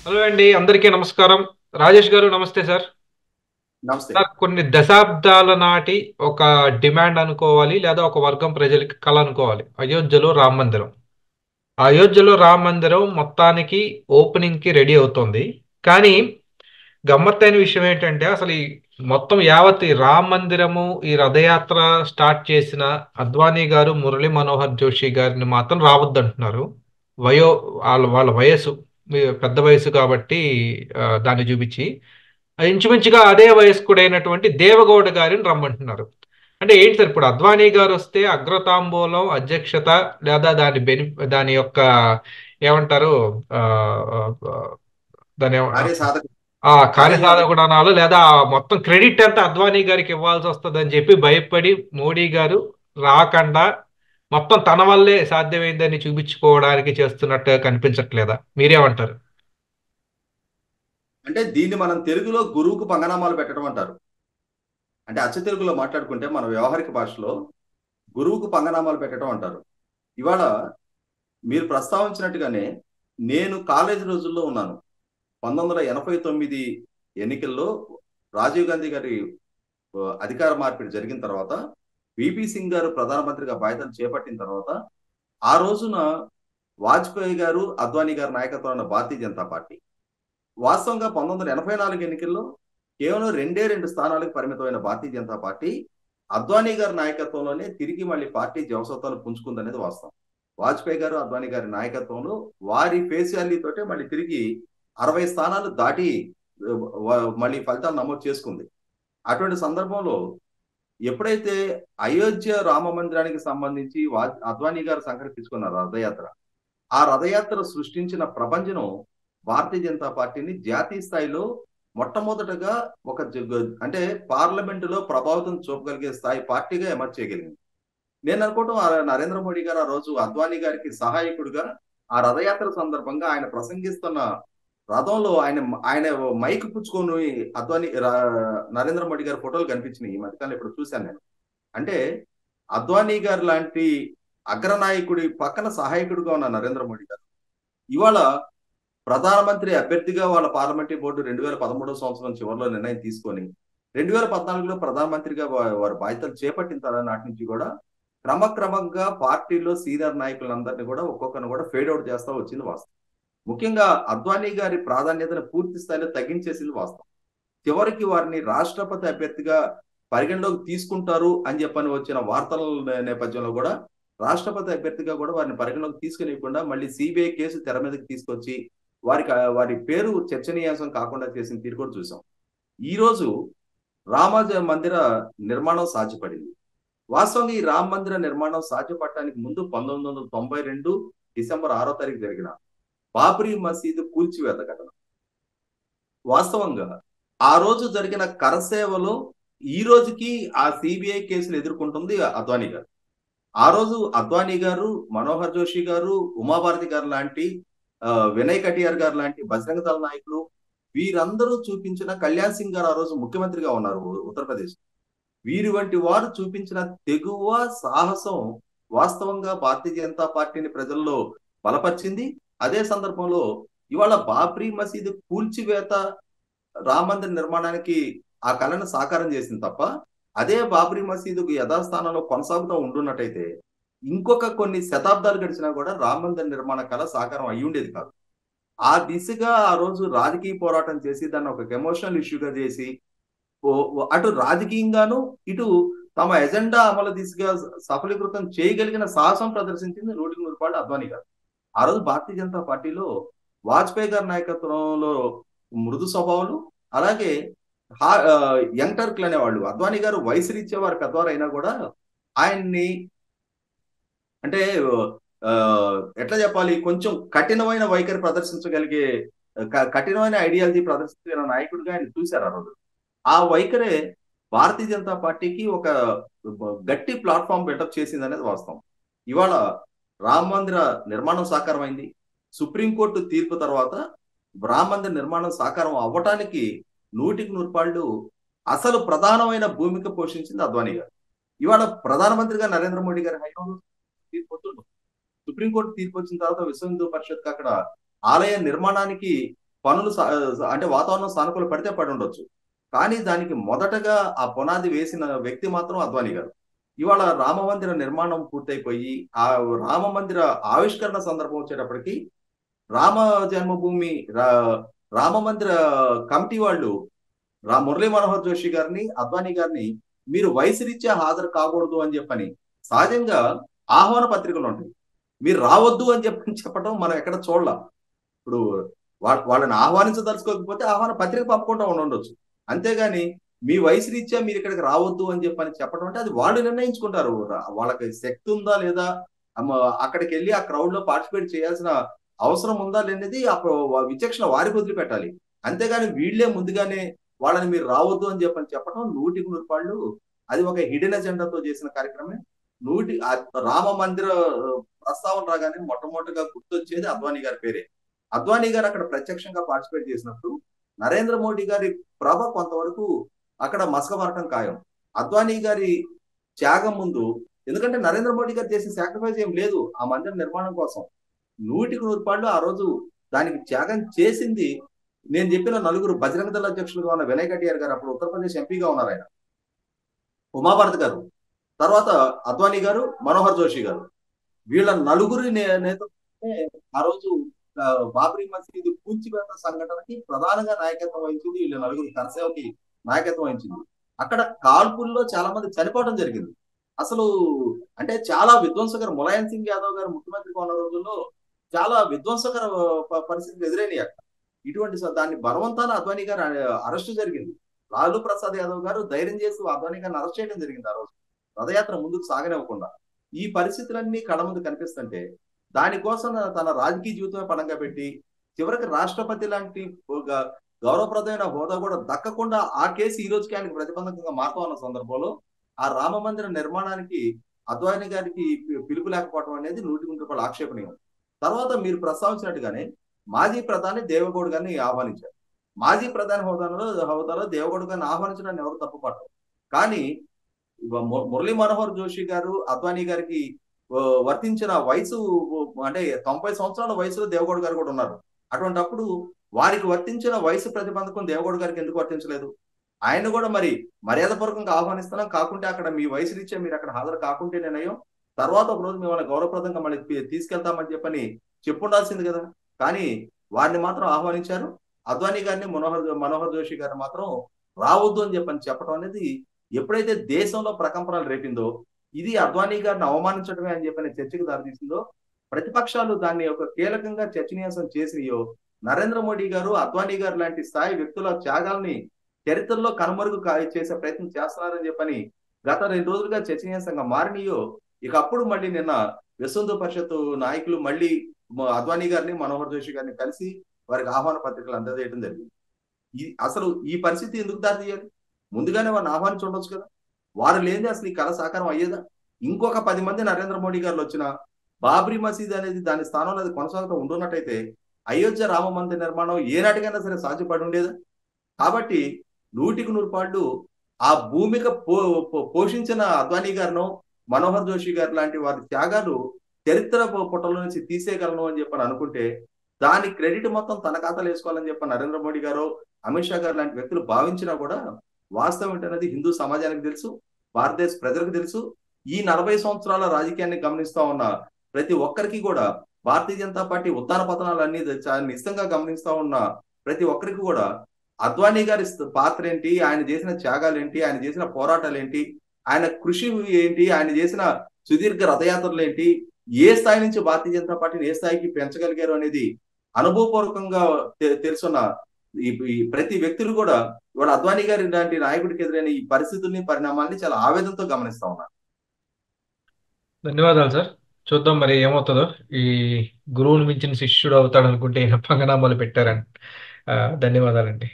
Hello అండి, అందరికీ నమస్కారం. రాజేష్ గారు నమస్తే సార్. నమస్తే. సార్, కొన్ని దశాబ్దాల నాటి ఒక డిమాండ్ అనుకోవాలి, లేదా ఒక వర్గం ప్రజలకి కళ అనుకోవాలి. అయోధ్యలో రామ మందిరం. అయోధ్యలో రామ మందిరం మొత్తానికి ఓపెనింగ్ కి రెడీ అవుతోంది. కానీ గమ్మత్తైన విషయం ఏంటంటే, అసలు ఈ మొత్తం యావత్ ఈ రామ మందిరము, ఈ రథయాత్ర స్టార్ట్ చేసిన అద్వానీ గారు, మురళీ మనోహర్ జోషి గారిని మాత్రం రావద్దంటున్నారు. వయో వాళ్ళ వయసు పెద్ద వయసు కాబట్టి దాన్ని చూపించి ఇంచుమించుగా అదే వయస్కుడైనటువంటి దేవగౌడ గారిని రమ్మంటున్నారు. అంటే ఏంటి సార్, ఇప్పుడు అద్వానీ గారు వస్తే అగ్రతాంబూలం అధ్యక్షత, లేదా దాని యొక్క ఏమంటారు, ఆ, ఆ, ఆ, దాని కార్యసాధక కార్యనిర్వహణ. కార్యసాధకుడు లేదా మొత్తం క్రెడిట్ అంతా అద్వానీ గారికి ఇవ్వాల్సి వస్తుందని చెప్పి భయపడి మోడీ గారు రాకుండా మొత్తం తన వల్లే సాధ్యమైందని చూపించుకోవడానికి చేస్తున్నట్టు కనిపించట్లేదా? మీరేమంటారు? అంటే దీన్ని మనం తెలుగులో గురువుకు పంగనామాలు పెట్టడం అంటారు. అంటే అచ్చ తెలుగులో మాట్లాడుకుంటే మన వ్యవహారిక భాషలో గురువుకు పంగనామాలు పెట్టడం అంటారు. ఇవాళ మీరు ప్రస్తావించినట్టుగానే నేను కాలేజీ రోజుల్లో ఉన్నాను. 1989 ఎన్నికల్లో రాజీవ్ గాంధీ గారి అధికార మార్పిడి జరిగిన తర్వాత విపి సింగ్ గారు ప్రధానమంత్రిగా బాధ్యతలు చేపట్టిన తర్వాత ఆ రోజున వాజ్పేయి గారు, అద్వానీ గారి నాయకత్వంలో ఉన్న భారతీయ జనతా పార్టీ వాస్తవంగా 1984 ఎన్నికల్లో కేవలం రెండే రెండు స్థానాలకు పరిమితమైన భారతీయ జనతా పార్టీ అద్వానీ గారి నాయకత్వంలోనే తిరిగి మళ్ళీ పార్టీ జవసత్వాలు పుంజుకుందనేది వాస్తవం. వాజ్పేయి గారు, అద్వానీ గారి నాయకత్వంలో వారి ఫేస్ వాల్యూ తోటే మళ్ళీ తిరిగి 60 స్థానాలు దాటి మళ్ళీ ఫలితాలు నమోదు చేసుకుంది. అటువంటి సందర్భంలో ఎప్పుడైతే అయోధ్య రామ మందిరానికి సంబంధించి అద్వానీ గారు సంకల్పించుకున్న రథయాత్ర, ఆ రథయాత్ర సృష్టించిన ప్రభంజనం భారతీయ జనతా పార్టీని జాతీయ స్థాయిలో మొట్టమొదటగా ఒక అంటే పార్లమెంటులో ప్రభావితం చూపగలిగే స్థాయి పార్టీగా ఎమర్జ్ చేయగలిగింది. నేను అనుకోవటం నరేంద్ర మోడీ గారు ఆ రోజు అద్వానీ గారికి సహాయకుడిగా ఆ రథయాత్ర సందర్భంగా ఆయన ప్రసంగిస్తున్న రథంలో ఆయన ఆయన మైక్ పుచ్చుకొని అద్వానీ నరేంద్ర మోడీ గారి ఫోటోలు కనిపించినాయి ఈ మధ్యకాలం ఇప్పుడు చూశాను నేను. అంటే అద్వానీ గారు లాంటి అగ్రనాయకుడి పక్కన సహాయకుడిగా ఉన్న నరేంద్ర మోడీ గారు ఇవాళ ప్రధానమంత్రి అభ్యర్థిగా వాళ్ళ పార్లమెంటరీ బోర్డు 2013 సంవత్సరం చివరిలో నిర్ణయం తీసుకొని 2014లో ప్రధానమంత్రిగా వారు బాధ్యతలు చేపట్టిన తర్వాత నాటి నుంచి కూడా క్రమక్రమంగా పార్టీలో సీనియర్ నాయకులందరినీ కూడా ఒక్కొక్కరిని కూడా ఫేడ్ అవుట్ చేస్తా వచ్చింది వాస్తవం. ముఖ్యంగా అద్వానీ గారి ప్రాధాన్యతను పూర్తి స్థాయిలో తగ్గించేసింది వాస్తవం. చివరికి వారిని రాష్ట్రపతి అభ్యర్థిగా పరిగణలోకి తీసుకుంటారు అని చెప్పని వచ్చిన వార్తల నేపథ్యంలో కూడా రాష్ట్రపతి అభ్యర్థిగా కూడా వారిని పరిగణలోకి తీసుకునివ్వకుండా మళ్ళీ సిబిఐ కేసు తెర మీదకి తీసుకొచ్చి వారి పేరు చర్చనీయాంశం కాకుండా చేసిన తీరు కూడా చూసాం. ఈ రోజు రామ మందిర నిర్మాణం సాధ్యపడింది. వాస్తవంగా ఈ రామ మందిర నిర్మాణం సాధ్యపడటానికి ముందు 1992 డిసెంబర్ 6వ తారీఖు జరిగిన బాబ్రీ మసీదు కూల్చివేత ఘటన, వాస్తవంగా ఆ రోజు జరిగిన కరసేవలో ఈ రోజుకి ఆ సిబిఐ కేసులు ఎదుర్కొంటుంది అద్వానీ గారు. ఆ రోజు అద్వానీ గారు, మనోహర్ జోషి గారు, ఉమాభారతి గారు లాంటి వినయ్ కటియార్ గారు లాంటి బజరంగ దళ నాయకులు వీరందరూ చూపించిన, కళ్యాణ్ సింగ్ గారు ఆ రోజు ముఖ్యమంత్రిగా ఉన్నారు ఉత్తరప్రదేశ్. వీరి వంటి వారు చూపించిన తెగువ, సాహసం వాస్తవంగా భారతీయ జనతా పార్టీని ప్రజల్లో బలపరిచింది. అదే సందర్భంలో ఇవాళ బాబ్రీ మసీదు కూల్చివేత రామ మందిర నిర్మాణానికి ఆ కళను సాకారం చేసింది తప్ప అదే బాబ్రీ మసీదుకు యథాస్థానంలో కొనసాగుతూ ఉండున్నట్టయితే ఇంకొక కొన్ని శతాబ్దాలు గడిచినా కూడా రామ మందిర నిర్మాణ కళ సాకారం అయి ఉండేది కాదు. ఆ దిశగా ఆ రోజు రాజకీయ పోరాటం చేసి దాన్ని ఒక ఎమోషనల్ ఇష్యూగా చేసి అటు రాజకీయంగాను ఇటు తమ ఎజెండా అమలు దిశగా సఫలీకృతం చేయగలిగిన సాహసం ప్రదర్శించింది 100% అద్వానీ గారు. ఆ రోజు భారతీయ జనతా పార్టీలో వాజ్పేయి గారి నాయకత్వంలో మృదు స్వభావాలు, అలాగే యంగ్ టర్క్లు అనేవాళ్ళు. అద్వానీ గారు వయసు రీత్యా వారు పెద్దవారు అయినా కూడా ఆయన్ని అంటే ఎట్లా చెప్పాలి, కొంచెం కఠినమైన వైఖరి ప్రదర్శించగలిగే కఠినమైన ఐడియాలజీ ప్రదర్శించిన నాయకుడిగా ఆయన చూశారు ఆ రోజు. ఆ వైఖరే భారతీయ జనతా పార్టీకి ఒక గట్టి ప్లాట్ఫామ్ బిల్డప్ చేసింది అనేది వాస్తవం. ఇవాళ రామ మందిర నిర్మాణం సాకారమైంది. సుప్రీంకోర్టు తీర్పు తర్వాత రామ మందిర నిర్మాణం సాకారం అవ్వటానికి 100% అసలు ప్రధానమైన భూమిక పోషించింది అద్వానీ గారు. ఇవాళ ప్రధానమంత్రిగా నరేంద్ర మోడీ గారి హయాంలో తీర్పు వస్తుంది. సుప్రీంకోర్టు తీర్పు వచ్చిన తర్వాత విశ్వ హిందూ పరిషత్ అక్కడ ఆలయ నిర్మాణానికి పనులు అంటే వాతావరణం సానుకూల పడితే పడి ఉండొచ్చు. కానీ దానికి మొదటగా ఆ పునాది వేసిన వ్యక్తి మాత్రం అద్వానీ గారు. ఇవాళ రామ మందిర నిర్మాణం పూర్తయిపోయి, ఆ రామ మందిర ఆవిష్కరణ సందర్భం వచ్చేటప్పటికి రామ జన్మభూమి రామ మందిర కమిటీ వాళ్ళు మురళీ మనోహర్ జోషి గారిని, అద్వానీ గారిని మీరు వయసు రీత్యా హాజరు కాకూడదు అని చెప్పని సహజంగా ఆహ్వాన పత్రికలు ఉంటాయి. మీరు రావద్దు అని చెప్పని చెప్పడం మనం ఎక్కడ చూడలా. ఇప్పుడు వాళ్ళని ఆహ్వానించదలుచుకోకపోతే ఆహ్వాన పత్రిక పంపకుండా ఉండొచ్చు. అంతేగాని మీ వయసు రీత్యా మీరు ఇక్కడికి రావద్దు అని చెప్పని చెప్పడం అంటే అది వాళ్ళు నిర్ణయించుకుంటారు. వాళ్ళకి శక్తి ఉందా లేదా, అక్కడికి వెళ్ళి ఆ క్రౌడ్ లో పార్టిసిపేట్ చేయాల్సిన అవసరం ఉందా లేనిది విచక్షణ వారికి వదిలిపెట్టాలి. అంతేగాని వీళ్ళే ముందుగానే వాళ్ళని మీరు రావద్దు అని చెప్పని చెప్పడం 100% అది ఒక హిడెన్ ఎజెండాతో చేసిన కార్యక్రమే. రామ మందిర ప్రస్తావన రాగానే మొట్టమొదటిగా గుర్తొచ్చేది అద్వానీ గారి పేరే. అద్వానీ గారు అక్కడ ప్రత్యక్షంగా పార్టిసిపేట్ చేసినప్పుడు నరేంద్ర మోడీ గారి ప్రభ కొంతవరకు అక్కడ మసకబారటం ఖాయం. అద్వానీ గారి త్యాగం ముందు, ఎందుకంటే నరేంద్ర మోడీ గారు చేసిన సాక్రిఫైస్ ఏం లేదు ఆ మందిర నిర్మాణం కోసం. 100% ఆ రోజు దానికి త్యాగం చేసింది నేను చెప్పిన నలుగురు బజరంగ దళ అధ్యక్షులుగా ఉన్న వినయ్ కటియార్ గారు, అప్పుడు ఉత్తరప్రదేశ్ ఎంపీగా ఉన్నారు ఆయన, ఉమాభారత్ గారు, తర్వాత అద్వానీ గారు, మనోహర్ జోషి గారు, వీళ్ళ నలుగురి నేతృత్వమే ఆ రోజు బాబ్రీ మసీదు కూల్చివేత సంఘటనకి ప్రధానంగా నాయకత్వం వహించింది. వీళ్ళ నలుగురు కరసేవకి నాయకత్వం వహించింది. అక్కడ కాల్పుల్లో చాలా మంది చనిపోవడం జరిగింది. అసలు అంటే చాలా విధ్వంసకర, ములాయం సింగ్ యాదవ్ గారు ముఖ్యమంత్రిగా ఉన్న రోజుల్లో చాలా విధ్వంసకర పరిస్థితులు ఎదురైనాయి అక్కడ. ఇటువంటి దాన్ని బలవంతాన అద్వానీ గారు అరెస్ట్ జరిగింది. లాలూ ప్రసాద్ యాదవ్ గారు ధైర్యం చేసి అద్వానీ గారిని అరెస్ట్ చేయడం జరిగింది ఆ రోజు, రథయాత్ర ముందుకు సాగనివ్వకుండా. ఈ పరిస్థితులన్నీ కళ్ళ ముందు కనిపిస్తుంటే దానికోసం తన రాజకీయ జీవితమే పణంగా పెట్టి చివరికి రాష్ట్రపతి లాంటి ఒక గౌరవప్రదమైన హోదా కూడా దక్కకుండా ఆ కేసు ఈ రోజుకి ఆయనకు ప్రతిబంధకంగా మారుతా ఉన్న సందర్భంలో ఆ రామ మందిర నిర్మాణానికి అద్వానీ గారికి పిలుపు లేకపోవడం అనేది 100% ఆక్షేపణీయం. తర్వాత మీరు ప్రస్తావించినట్టుగానే మాజీ ప్రధాని దేవగౌడ్ గారిని ఆహ్వానించారు. మాజీ ప్రధాని హోదాలో దేవగౌడ్ గారిని ఆహ్వానించడాన్ని ఎవరు తప్పుపట్టరు. కానీ మురళీ మనోహర్ జోషి గారు అద్వానీ గారికి వర్తించిన వయసు అంటే 90 సంవత్సరాల వయసులో దేవగౌడ్ గారు కూడా ఉన్నారు. అటువంటప్పుడు వారికి వర్తించిన వయసు ప్రతిబంధకం దేవగౌడ్ గారికి ఎందుకు వర్తించలేదు? ఆయన కూడా మరి మర్యాదపూర్వకంగా ఆహ్వానిస్తున్నాం, కాకుంటే అక్కడ మీ వయసు రీత్యా మీరు అక్కడ హాజరు కాకుంటే నేనయ్యో తర్వాత ఒక రోజు మిమ్మల్ని గౌరవప్రదంగా మళ్ళీ తీసుకెళ్తామని చెప్పని చెప్పుండాల్సింది కదా. కానీ వారిని మాత్రం ఆహ్వానించారు. అద్వానీ గారిని మనోహర్ జోషి గారిని మాత్రం రావద్దు అని చెప్పడం అనేది ఎప్పుడైతే దేశంలో ప్రకంపనలు రేపిందో, ఇది అద్వానీ గారిని అవమానించడమే అని చెప్పిన చర్చకు దారితీసిందో, ప్రతిపక్షాలు దాన్ని ఒక కీలకంగా చర్చనీయాంశం చేసినాయో, నరేంద్ర మోడీ గారు అద్వానీ గారు లాంటి స్థాయి వ్యక్తుల త్యాగాల్ని చరిత్రలో కనుమరుగు చేసే ప్రయత్నం చేస్తున్నారని చెప్పని గత 2 రోజులుగా చర్చనీయాంశంగా మారినాయో, ఇక అప్పుడు మళ్ళీ నిన్న విశ్వ హిందూ పరిషత్ నాయకులు మళ్ళీ అద్వానీ గారిని మనోహర్ జోషి గారిని కలిసి వారికి ఆహ్వాన పత్రికలు అందజేయడం జరిగింది. అసలు ఈ పరిస్థితి ఎందుకు దారి తీయాలి? ముందుగానే వారిని ఆహ్వానించి ఉండొచ్చు కదా. వారు లేని అసలు ఈ కళ సాకారం అయ్యేదా? ఇంకొక 10 మంది నరేంద్ర మోడీ గారు వచ్చిన బాబ్రీ మసీద్ అనేది దాని స్థానంలో అది కొనసాగుతూ ఉండున్నట్టయితే అయోధ్య రామ మందిర నిర్మాణం ఏనాటికైనా సరే సాధ్యపడి ఉండేదా? కాబట్టి 100% ఆ భూమిక పోషించిన అద్వానీ గారిను, మనోహర్ జోషి గారు లాంటి వారి త్యాగాలు చరిత్ర పుటల నుంచి తీసేయగలను అని చెప్పని అనుకుంటే దాని క్రెడిట్ మొత్తం తన ఖాతాలో వేసుకోవాలని చెప్పి నరేంద్ర మోడీ గారు, అమిత్ షా గారు లాంటి వ్యక్తులు భావించినా కూడా వాస్తవం ఏంటనేది హిందూ సమాజానికి తెలుసు, భారతదేశ ప్రజలకు తెలుసు. ఈ 40 సంవత్సరాల రాజకీయాన్ని గమనిస్తా ఉన్న ప్రతి ఒక్కరికి కూడా, భారతీయ జనతా పార్టీ ఉత్తాన పతనాలు అన్ని నిశ్చితంగా గమనిస్తా ఉన్న ప్రతి ఒక్కరికి కూడా అద్వానీ గారి పాత్ర ఏంటి, ఆయన చేసిన త్యాగాలు ఏంటి, ఆయన చేసిన పోరాటాలు ఏంటి, ఆయన కృషి ఏంటి, ఆయన చేసిన సుదీర్ఘ రథయాత్రలు ఏంటి, ఏ స్థాయి నుంచి భారతీయ జనతా పార్టీని ఏ స్థాయికి పెంచగలిగారు అనేది అనుభవపూర్వకంగా తెలుసున్న ఈ ప్రతి వ్యక్తులు కూడా ఇవాళ అద్వానీ గారి ఇలాంటి నాయకుడికి ఎదురైన ఈ పరిస్థితుల్ని, పరిణామాల్ని చాలా ఆవేదనతో గమనిస్తా ఉన్నారు. ధన్యవాదాలు సార్. చూద్దాం మరి ఏమవుతుందో. ఈ గురువుని మించిన శిష్యుడు అవుతాడు అనుకుంటే ఈయన పంగనామాలు పెట్టారని. ధన్యవాదాలండి.